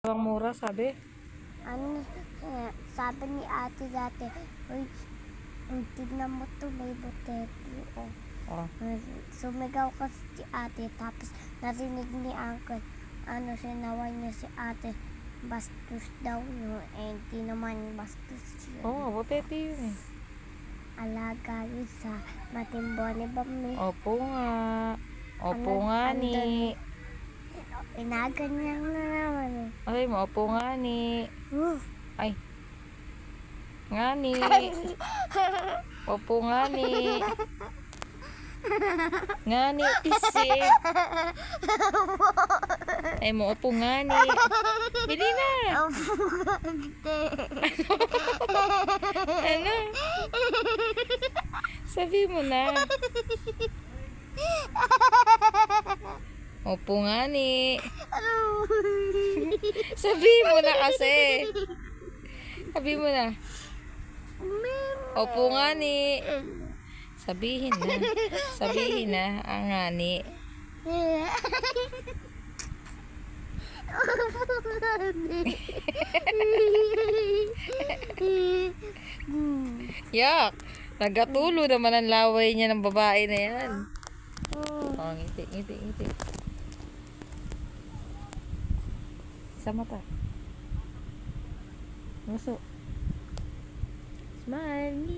Ang mura, sabi. Sabi ni ate dati, uy, tignan mo to, may butete. Oh. Sumigaw kasi si ate, tapos narinig ni uncle, sinaway niya si ate, bastos daw yun, hindi naman bastos yun. Butete yun eh. Alaga yun sa matimbo ni Bami. Opo nga ni. Inaganyan na naman eh. Ay, maupo nga ni. Ay. Nga ni. Opo nga ni. Nga ni, pisik. Ay, maupo nga ni. Bili na. Ano? Sabi mo na. Opo nga ni. Sabi mo na kasi. Sabi mo na. Opo nga ni. Sabihin na. Sabihin na ang nga ni. Yak. Nagatulo naman ang laway niya ng babae na yan. Ngiti. Sa mata. Nguso. Smile.